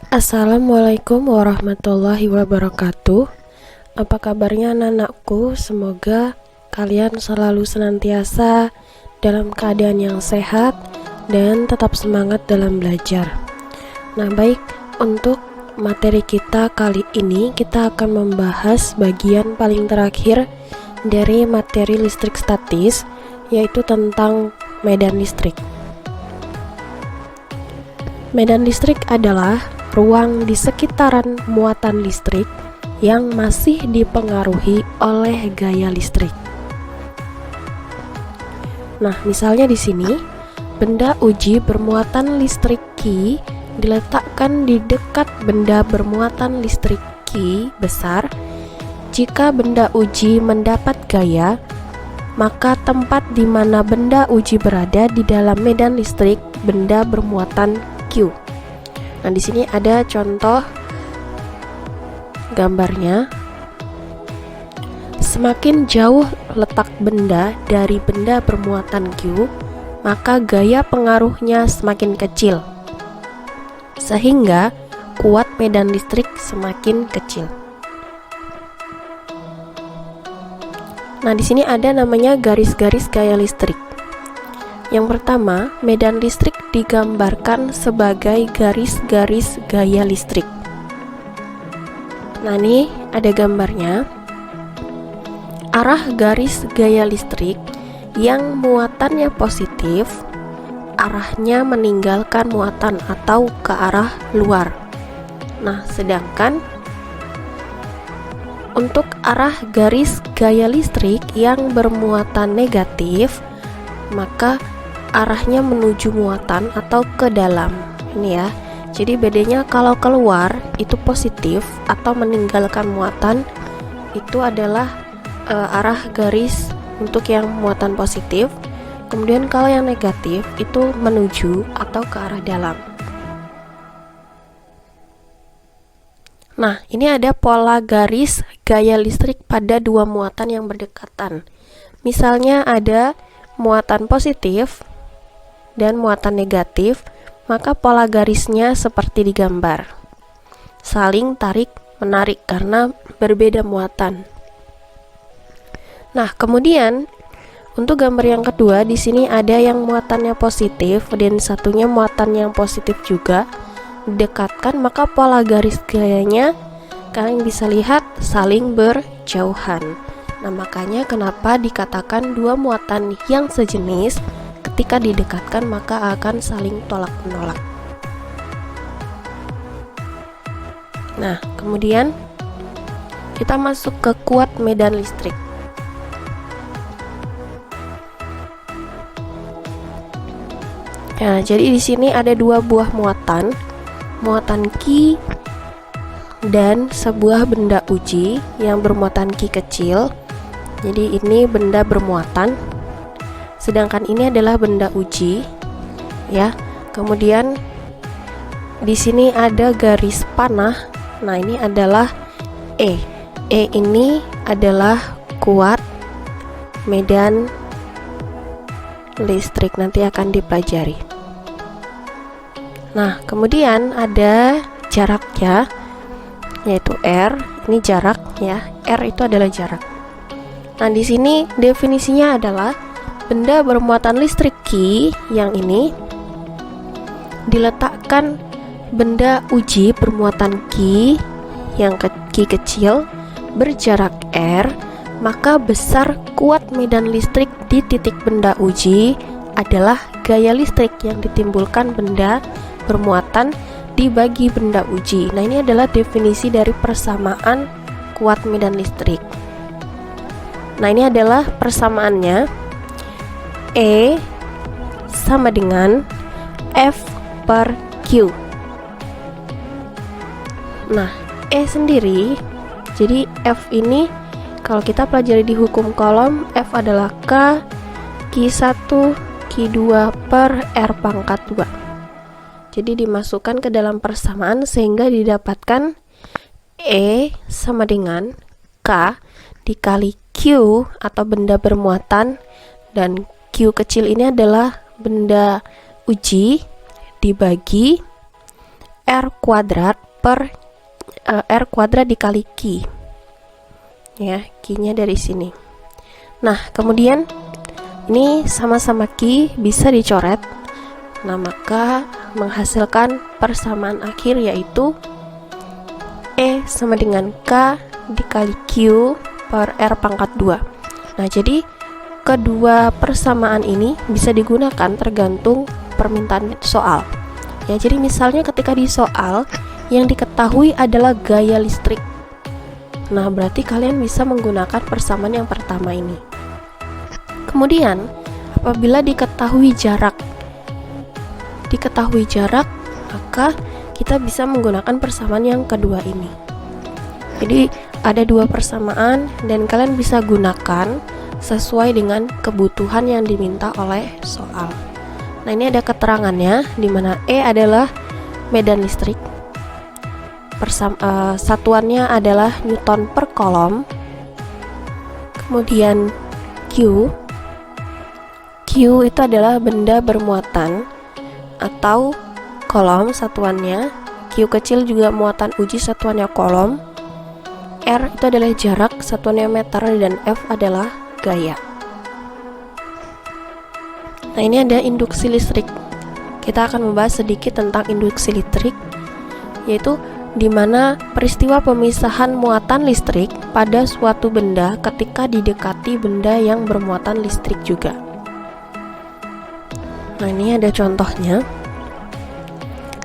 Assalamualaikum warahmatullahi wabarakatuh. Apa kabarnya anak-anakku? Semoga kalian selalu senantiasa dalam keadaan yang sehat dan tetap semangat dalam belajar. Nah, baik, untuk materi kita kali ini kita akan membahas bagian paling terakhir dari materi listrik statis, yaitu tentang medan listrik. Medan listrik adalah ruang di sekitaran muatan listrik yang masih dipengaruhi oleh gaya listrik. Nah, misalnya di sini, benda uji bermuatan listrik Q diletakkan di dekat benda bermuatan listrik Q besar. Jika benda uji mendapat gaya, maka tempat di mana benda uji berada di dalam medan listrik benda bermuatan Q. Nah, di sini ada contoh gambarnya. Semakin jauh letak benda dari benda bermuatan Q, maka gaya pengaruhnya semakin kecil, sehingga kuat medan listrik semakin kecil. Nah, di sini ada namanya garis-garis gaya listrik. Yang pertama, medan listrik digambarkan sebagai garis-garis gaya listrik. Nah, ini ada gambarnya. Arah garis gaya listrik yang muatannya positif, arahnya meninggalkan muatan atau ke arah luar. Nah, sedangkan untuk arah garis gaya listrik yang bermuatan negatif, maka arahnya menuju muatan atau ke dalam. Ini ya. Jadi bedanya kalau keluar itu positif atau meninggalkan muatan, itu adalah arah garis untuk yang muatan positif. Kemudian kalau yang negatif itu menuju atau ke arah dalam. Nah, ini ada pola garis gaya listrik pada dua muatan yang berdekatan. Misalnya ada muatan positif dan muatan negatif, maka pola garisnya seperti digambar. Saling tarik-menarik karena berbeda muatan. Nah, kemudian untuk gambar yang kedua, di sini ada yang muatannya positif dan satunya muatan yang positif juga. Dekatkan, maka pola garis gayanya kalian bisa lihat saling berjauhan. Nah, makanya kenapa dikatakan dua muatan yang sejenis ketika didekatkan maka akan saling tolak-menolak. Nah, kemudian kita masuk ke kuat medan listrik. Nah, jadi di sini ada dua buah muatan Q dan sebuah benda uji yang bermuatan Q kecil. Jadi ini benda bermuatan, sedangkan ini adalah benda uji, ya. Kemudian di sini ada garis panah. Nah, ini adalah E. E ini adalah kuat medan listrik, nanti akan dipelajari. Nah, kemudian ada jaraknya, yaitu R. Ini jarak, ya. R itu adalah jarak. Nah, di sini definisinya adalah benda bermuatan listrik Q yang ini diletakkan benda uji bermuatan Q yang Q kecil berjarak R, maka besar kuat medan listrik di titik benda uji adalah gaya listrik yang ditimbulkan benda bermuatan dibagi benda uji. Nah, ini adalah definisi dari persamaan kuat medan listrik. Nah, ini adalah persamaannya. E sama dengan F per Q. Nah, E sendiri, jadi F ini kalau kita pelajari di hukum kolom, F adalah K Q1 Q2 per R pangkat 2. Jadi dimasukkan ke dalam persamaan sehingga didapatkan E sama dengan K dikali Q atau benda bermuatan, dan Q kecil ini adalah benda uji dibagi R kuadrat per R kuadrat dikali Q. Ya, Q-nya dari sini. Nah, kemudian ini sama-sama Q bisa dicoret. Nah, maka menghasilkan persamaan akhir yaitu E sama dengan K dikali Q per R pangkat 2. Nah, jadi kedua persamaan ini bisa digunakan tergantung permintaan soal. Ya, jadi misalnya ketika di soal yang diketahui adalah gaya listrik. Nah, berarti kalian bisa menggunakan persamaan yang pertama ini. Kemudian, apabila diketahui jarak, maka kita bisa menggunakan persamaan yang kedua ini. Jadi, ada dua persamaan dan kalian bisa gunakan sesuai dengan kebutuhan yang diminta oleh soal. Nah, ini ada keterangannya di mana E adalah medan listrik. Satuannya adalah Newton per kolom. Kemudian Q itu adalah benda bermuatan atau kolom satuannya. Q kecil juga muatan uji satuannya kolom. R itu adalah jarak satuannya meter dan F adalah gaya. Nah, ini ada induksi listrik. Kita akan membahas sedikit tentang induksi listrik, yaitu di mana peristiwa pemisahan muatan listrik pada suatu benda ketika didekati benda yang bermuatan listrik juga. Nah, ini ada contohnya.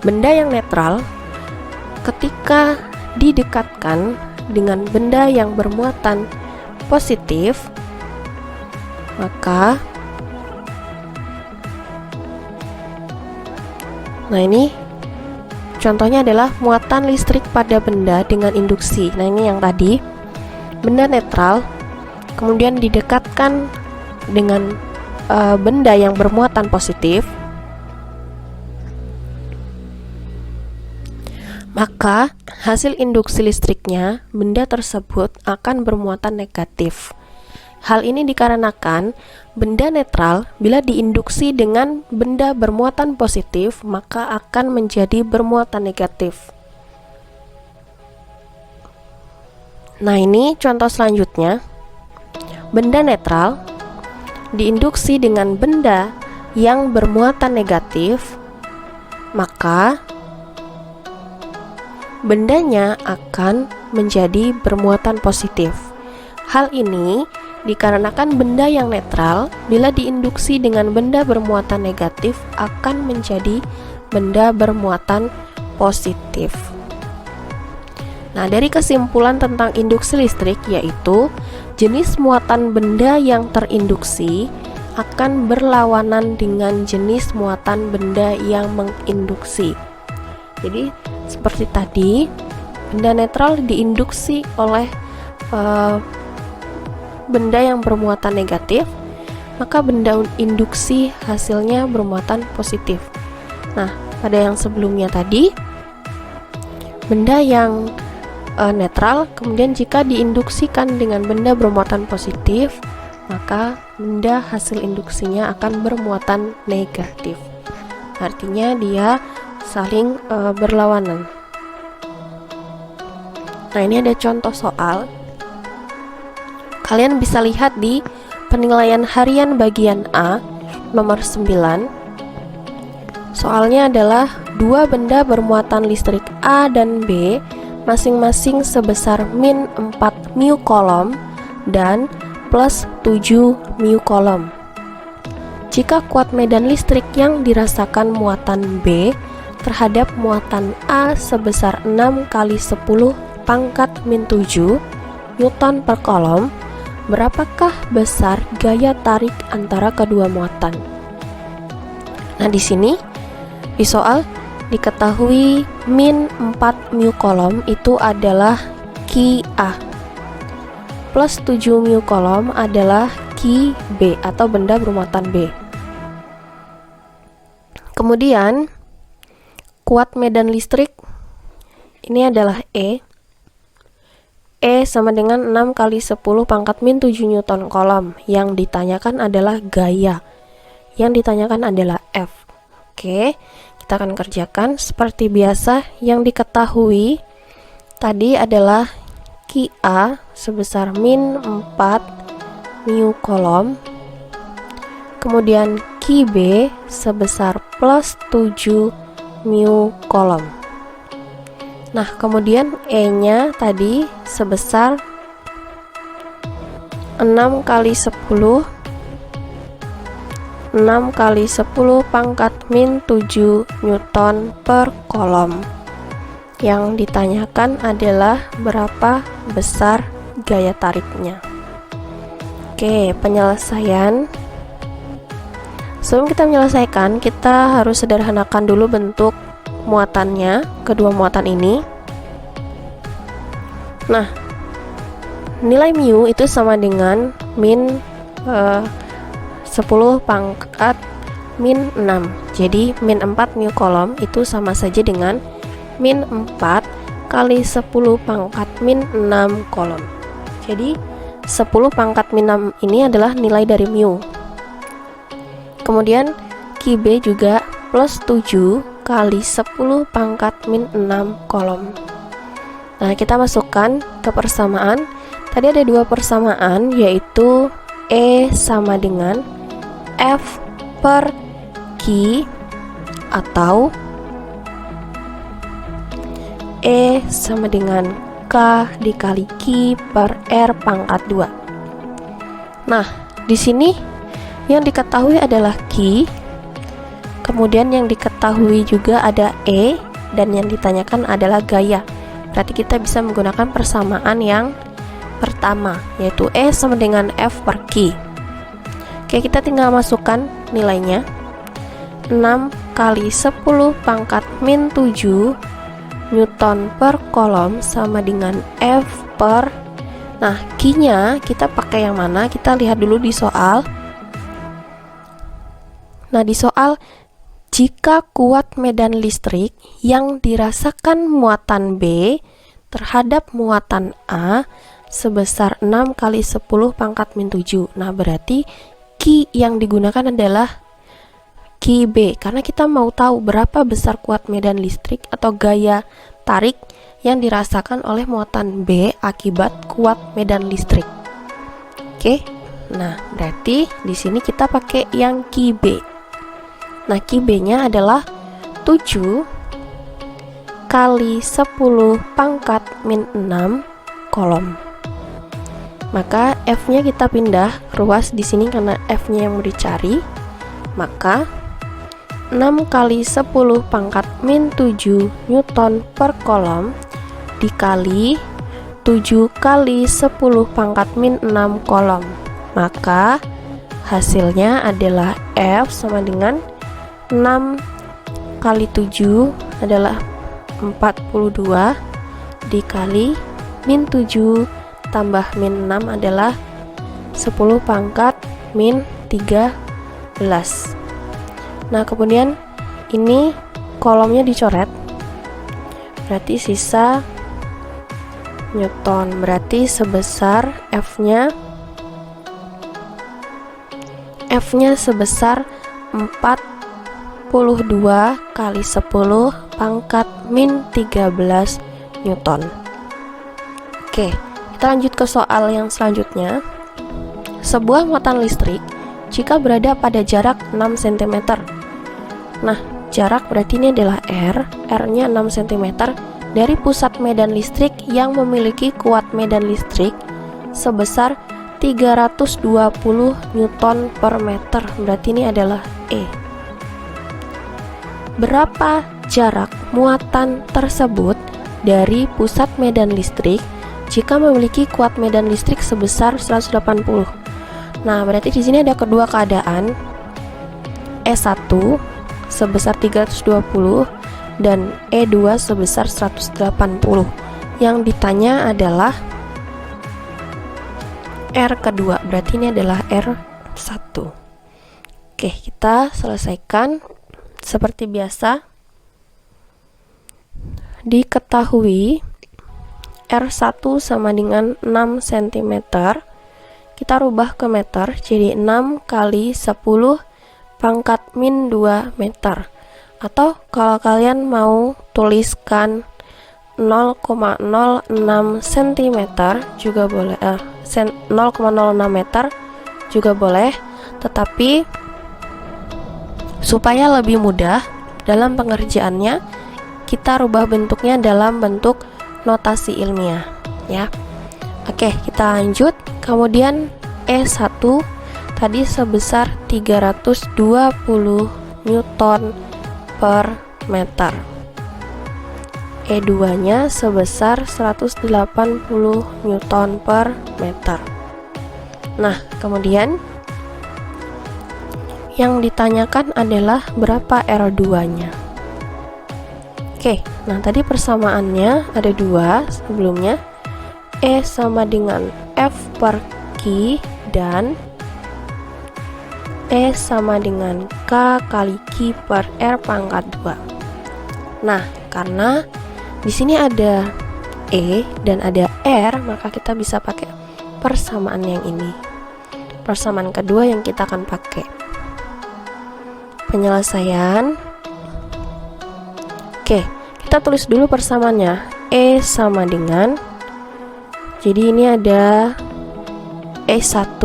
Benda yang netral ketika didekatkan dengan benda yang bermuatan positif, maka ini contohnya adalah muatan listrik pada benda dengan induksi. Nah, ini yang tadi benda netral kemudian didekatkan dengan benda yang bermuatan positif, maka hasil induksi listriknya benda tersebut akan bermuatan negatif. Hal ini dikarenakan benda netral bila diinduksi dengan benda bermuatan positif maka akan menjadi bermuatan negatif. Nah, ini contoh selanjutnya. Benda netral diinduksi dengan benda yang bermuatan negatif, maka bendanya akan menjadi bermuatan positif. Hal ini dikarenakan benda yang netral bila diinduksi dengan benda bermuatan negatif akan menjadi benda bermuatan positif. Nah, dari kesimpulan tentang induksi listrik yaitu jenis muatan benda yang terinduksi akan berlawanan dengan jenis muatan benda yang menginduksi. Jadi seperti tadi, benda netral diinduksi oleh benda yang bermuatan negatif, maka benda induksi hasilnya bermuatan positif. Nah, pada yang sebelumnya tadi, benda yang netral kemudian jika diinduksikan dengan benda bermuatan positif, maka benda hasil induksinya akan bermuatan negatif. Artinya dia saling berlawanan. Nah, ini ada contoh soal. Kalian bisa lihat di penilaian harian bagian A nomor 9. Soalnya adalah dua benda bermuatan listrik A dan B masing-masing sebesar min 4 mu kolom dan plus 7 mu kolom. Jika kuat medan listrik yang dirasakan muatan B terhadap muatan A sebesar 6 kali 10 pangkat min 7 Newton per kolom, berapakah besar gaya tarik antara kedua muatan? Nah, di sini di soal diketahui min 4 mu kolom itu adalah Q A plus 7 mu kolom adalah Q B atau benda bermuatan B. Kemudian kuat medan listrik ini adalah E sama dengan 6 kali 10 pangkat min 7 Newton kolom. Yang ditanyakan adalah gaya. Yang ditanyakan adalah F. Oke, Kita akan kerjakan seperti biasa. Yang diketahui tadi adalah Ki A sebesar min 4 mu kolom, kemudian Ki B sebesar plus 7 mu kolom. Nah, kemudian E nya tadi sebesar 6 kali 10 pangkat min 7 Newton per kolom. Yang ditanyakan adalah berapa besar gaya tariknya. Oke, penyelesaian. Sebelum kita menyelesaikan, kita harus sederhanakan dulu bentuk muatannya, kedua muatan ini. Nah, nilai mu itu sama dengan min 10 pangkat min 6. Jadi min 4 mu kolom itu sama saja dengan min 4 kali 10 pangkat min 6 kolom. Jadi 10 pangkat min 6 ini adalah nilai dari mu. Kemudian Ki B juga plus 7 kali 10 pangkat min 6 kolom. Nah, kita masukkan ke persamaan. Tadi ada dua persamaan, yaitu E sama dengan F per Q atau E sama dengan K dikali Q per R pangkat 2. Nah, di sini yang diketahui adalah Q, kemudian yang diketahui juga ada E, dan yang ditanyakan adalah gaya. Berarti kita bisa menggunakan persamaan yang pertama, yaitu E sama dengan F per Q. Oke, kita tinggal masukkan nilainya. 6 kali 10 pangkat min 7 Newton per kolom sama dengan F per. Nah, Q-nya kita pakai yang mana? Kita lihat dulu di soal. Nah, di soal, jika kuat medan listrik yang dirasakan muatan B terhadap muatan A sebesar 6 kali 10 pangkat min 7. Nah, berarti Q yang digunakan adalah Q B, karena kita mau tahu berapa besar kuat medan listrik atau gaya tarik yang dirasakan oleh muatan B akibat kuat medan listrik. Oke, nah berarti di sini kita pakai yang Q B. Nah, Q B-nya adalah 7 kali 10 pangkat min 6 kolom. Maka F-nya kita pindah ruas di sini karena F-nya yang mau dicari. Maka 6 kali 10 pangkat min 7 Newton per kolom dikali 7 kali 10 pangkat min 6 kolom. Maka hasilnya adalah F sama dengan 6 kali 7 adalah 42 dikali min 7 tambah min 6 adalah 10 pangkat min 13. Nah, kemudian ini kolomnya dicoret, berarti sisa Newton, berarti sebesar F-nya sebesar 42 kali 10 pangkat min 13 Newton. Oke, kita lanjut ke soal yang selanjutnya. Sebuah muatan listrik jika berada pada jarak 6 cm. Nah, jarak berarti ini adalah R, R-nya 6 cm dari pusat medan listrik yang memiliki kuat medan listrik sebesar 320 Newton per meter. Berarti ini adalah E. Berapa jarak muatan tersebut dari pusat medan listrik jika memiliki kuat medan listrik sebesar 180? Nah, berarti di sini ada kedua keadaan. E1 sebesar 320 dan E2 sebesar 180. Yang ditanya adalah R kedua, berarti ini adalah R1. Oke, kita selesaikan seperti biasa. Diketahui R1 sama dengan 6 cm. Kita rubah ke meter, jadi 6 kali 10 pangkat min 2 meter Atau kalau kalian mau tuliskan 0,06 cm juga boleh, 0,06 meter juga boleh, tetapi supaya lebih mudah dalam pengerjaannya, kita rubah bentuknya dalam bentuk notasi ilmiah ya. Oke, kita lanjut. Kemudian E1 tadi sebesar 320 Newton per meter. E2 nya sebesar 180 Newton per meter. Nah, kemudian yang ditanyakan adalah berapa R2 nya. Oke, nah tadi persamaannya ada dua sebelumnya. E sama dengan F per Q dan E sama dengan K kali Q per R pangkat 2. Nah, karena di sini ada E dan ada R, maka kita bisa pakai persamaan yang ini. Persamaan kedua yang kita akan pakai. Penyelesaian. Oke, kita tulis dulu persamaannya. E sama dengan, jadi ini ada E1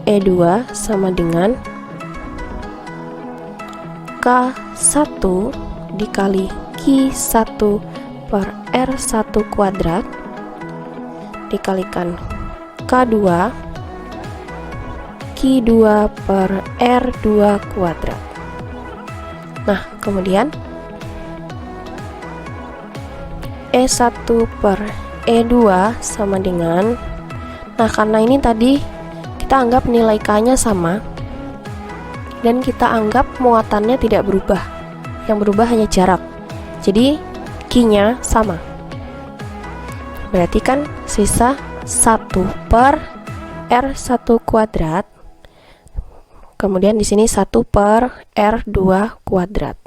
E2 sama dengan K1 dikali Q1 per R1 kuadrat dikalikan K2 Q2 per R2 kuadrat. Nah, kemudian E1 per E2 sama dengan, nah karena ini tadi kita anggap nilai K-nya sama dan kita anggap muatannya tidak berubah, yang berubah hanya jarak, jadi Q-nya sama, berarti kan sisa 1 per R1 kuadrat, kemudian di sini 1 per R2 kuadrat,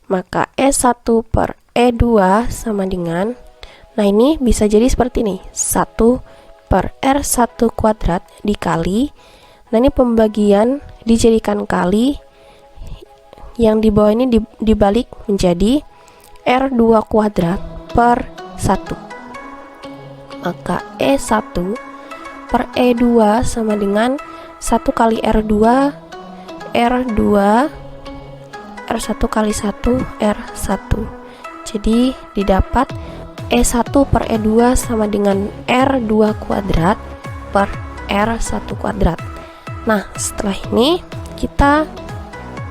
maka E1 per E2 sama dengan, nah ini bisa jadi seperti ini, 1 per R1 kuadrat dikali, nah ini pembagian dijadikan kali, yang di bawah ini dibalik menjadi R2 kuadrat per 1, maka E1 per E2 sama dengan 1 kali R2 R2 R1 kali 1 R1, jadi didapat E1 per E2 sama dengan R2 kuadrat per R1 kuadrat. Nah, setelah ini kita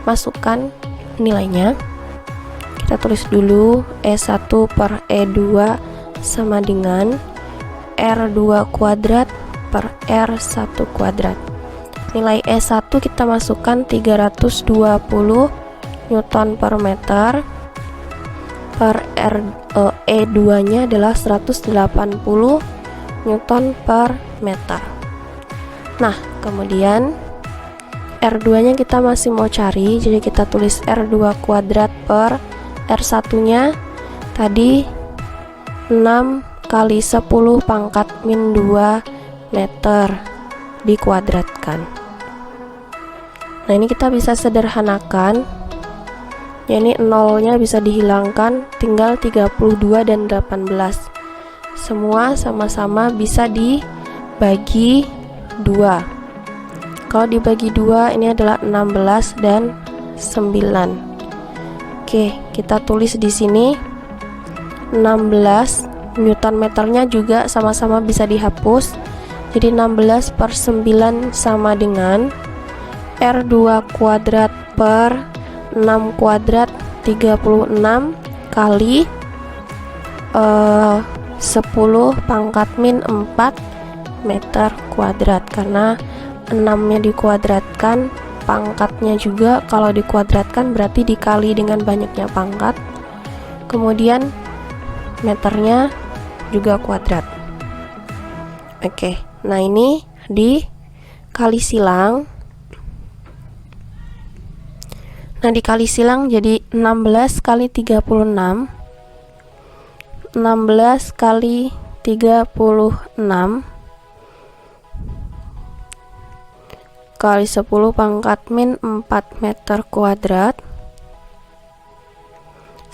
masukkan nilainya. Kita tulis dulu E1 per E2 sama dengan R2 kuadrat per R1 kuadrat. Nilai E1 kita masukkan 320 Newton per meter, per E2 nya adalah 180 Newton per meter. Nah, kemudian R2 nya kita masih mau cari, jadi kita tulis R2 kuadrat per R1 nya tadi 6 kali 10 pangkat min 2 meter dikuadratkan. Nah, ini kita bisa sederhanakan, ya ini nolnya bisa dihilangkan, tinggal 32 dan 18, semua sama-sama bisa dibagi 2. Kalau dibagi 2 ini adalah 16 dan 9. Oke, kita tulis di sini 16 Newton meternya juga sama-sama bisa dihapus, jadi 16 per 9 sama dengan R2 kuadrat per 6 kuadrat 36 kali 10 pangkat min 4 meter kuadrat, karena 6 nya dikuadratkan, pangkatnya juga kalau dikuadratkan berarti dikali dengan banyaknya pangkat, kemudian meternya juga kuadrat. Oke, nah ini dikali silang. Nah, dikali silang jadi 16 kali 36, 16 kali 36 kali 10 pangkat min 4 meter kuadrat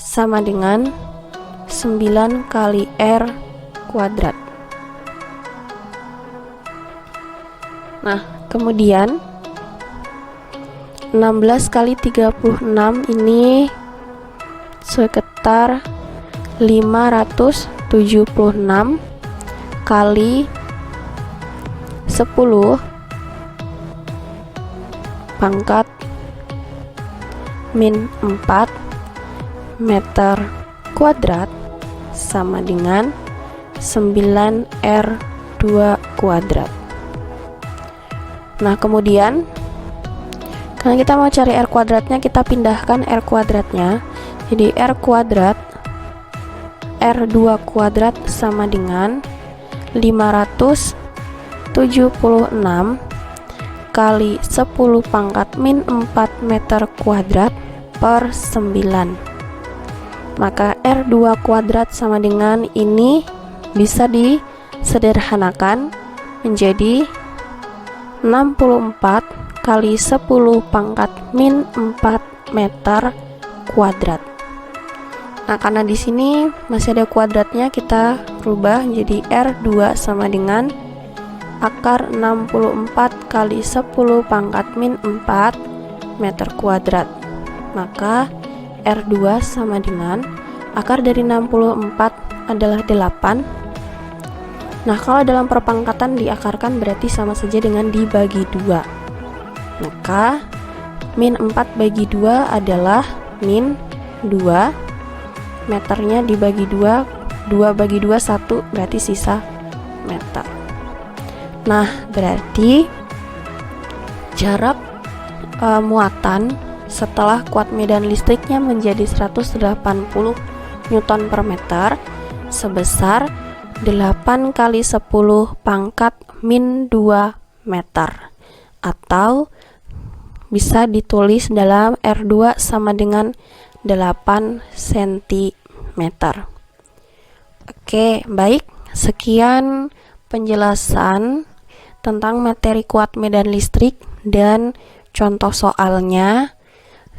sama dengan 9 kali R kuadrat. Nah, kemudian 16 kali 36 ini sekitar 576 kali 10 pangkat min 4 meter kuadrat sama dengan 9R2 kuadrat. Nah, kemudian karena kita mau cari R kuadratnya, kita pindahkan R kuadratnya. Jadi R kuadrat R2 kuadrat sama dengan 576 kali 10 pangkat min 4 meter kuadrat per 9. Maka R2 kuadrat sama dengan ini bisa disederhanakan menjadi 64 kali 10 pangkat min 4 meter kuadrat. Nah, karena di sini masih ada kuadratnya, kita rubah jadi R2 sama dengan akar 64 kali 10 pangkat min 4 meter kuadrat. Maka R2 sama dengan akar dari 64 adalah 8. Nah, kalau dalam perpangkatan diakarkan berarti sama saja dengan dibagi 2. Maka min 4 bagi 2 adalah min 2. Meternya dibagi 2, 2 bagi 2 1, berarti sisa meter. Nah, berarti jarak muatan setelah kuat medan listriknya menjadi 180 Newton per meter sebesar 8 kali 10 pangkat min 2 meter, atau bisa ditulis dalam R2 sama dengan 8 cm. Oke, baik. Sekian penjelasan tentang materi kuat medan listrik dan contoh soalnya.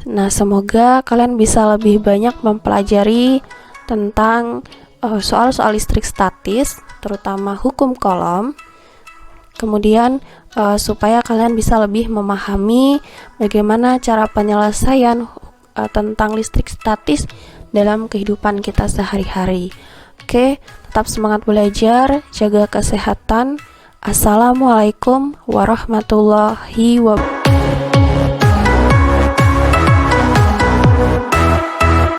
Nah, semoga kalian bisa lebih banyak mempelajari tentang soal-soal listrik statis, terutama hukum Coulomb. Kemudian supaya kalian bisa lebih memahami bagaimana cara penyelesaian tentang listrik statis dalam kehidupan kita sehari-hari. Oke, tetap semangat belajar, jaga kesehatan. Assalamualaikum warahmatullahi wabarakatuh.